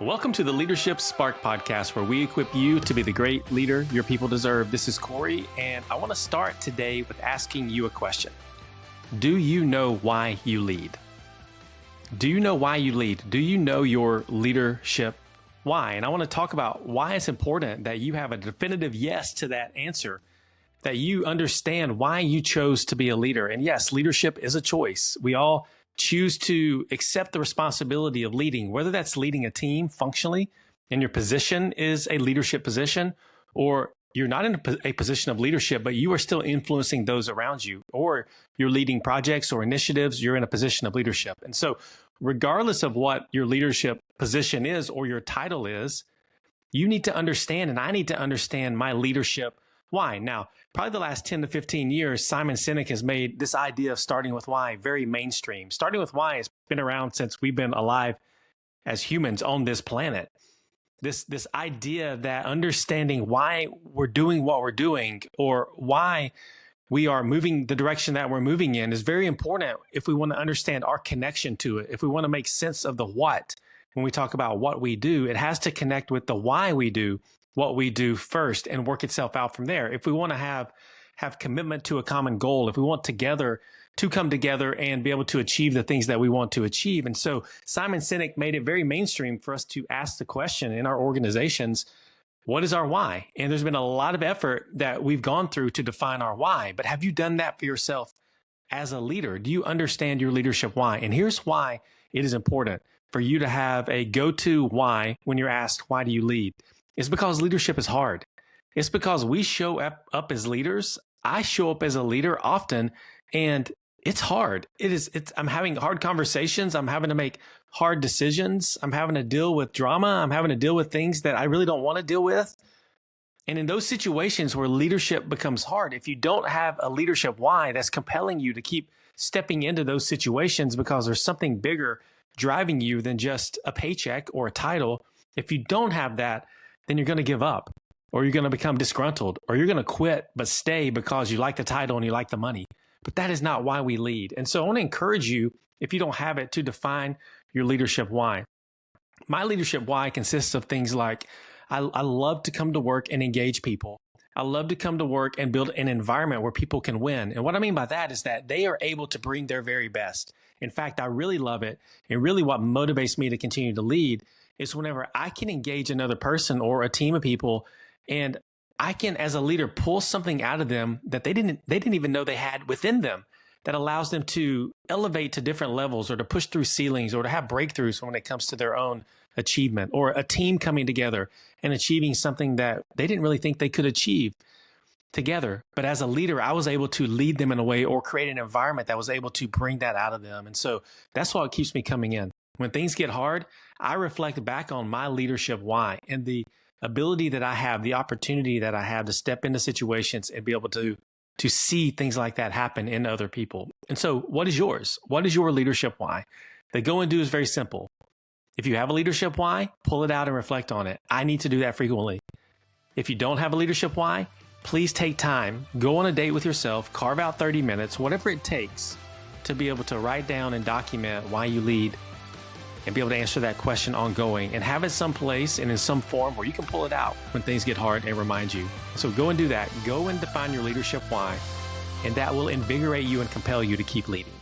Welcome to the Leadership Spark podcast, where we equip you to be the great leader your people deserve. This is Corey, and I want to start today with asking you a question. Do you know why you lead? Do you know why you lead? Do you know your leadership why? And I want to talk about why it's important that you have a definitive yes to that answer, that you understand why you chose to be a leader. And yes, leadership is a choice. We all choose to accept the responsibility of leading, whether that's leading a team functionally and your position is a leadership position, or you're not in a position of leadership, but you are still influencing those around you, or you're leading projects or initiatives, you're in a position of leadership. And so regardless of what your leadership position is or your title is, you need to understand, and I need to understand my leadership why. Now, probably the last 10 to 15 years, Simon Sinek has made this idea of starting with why very mainstream. Starting with why has been around since we've been alive as humans on this planet. This idea that understanding why we're doing what we're doing, or why we are moving the direction that we're moving in, is very important if we want to understand our connection to it. If we want to make sense of the what, when we talk about what we do, it has to connect with the why we do what we do first and work itself out from there. If we want to have commitment to a common goal, if we want to come together and be able to achieve the things that we want to achieve. And so Simon Sinek made it very mainstream for us to ask the question in our organizations, what is our why? And there's been a lot of effort that we've gone through to define our why, but have you done that for yourself as a leader? Do you understand your leadership why? And here's why it is important for you to have a go-to why when you're asked, why do you lead? It's because leadership is hard. It's because we show up as leaders. I show up as a leader often, and it's hard. I'm having hard conversations. I'm having to make hard decisions. I'm having to deal with drama. I'm having to deal with things that I really don't want to deal with. And in those situations where leadership becomes hard, if you don't have a leadership why that's compelling you to keep stepping into those situations because there's something bigger driving you than just a paycheck or a title, if you don't have that, then you're going to give up, or you're going to become disgruntled, or you're going to quit but stay because you like the title and you like the money. But that is not why we lead. And so I want to encourage you, if you don't have it, to define your leadership why. My leadership why consists of things like, I love to come to work and engage people. I love to come to work and build an environment where people can win. And what I mean by that is that they are able to bring their very best. In fact, I really love it. And really what motivates me to continue to lead is whenever I can engage another person or a team of people, and I can, as a leader, pull something out of them that they didn't even know they had within them, that allows them to elevate to different levels, or to push through ceilings, or to have breakthroughs when it comes to their own achievement, or a team coming together and achieving something that they didn't really think they could achieve together. But as a leader, I was able to lead them in a way, or create an environment that was able to bring that out of them. And so that's what keeps me coming in. When things get hard, I reflect back on my leadership why, and the ability that I have, the opportunity that I have to step into situations and be able to see things like that happen in other people. And so what is yours? What is your leadership why? The go and do is very simple. If you have a leadership why, pull it out and reflect on it. I need to do that frequently. If you don't have a leadership why, please take time, go on a date with yourself, carve out 30 minutes, whatever it takes, to be able to write down and document why you lead, and be able to answer that question ongoing, and have it someplace and in some form where you can pull it out when things get hard and remind you. So go and do that. Go and define your leadership why, and that will invigorate you and compel you to keep leading.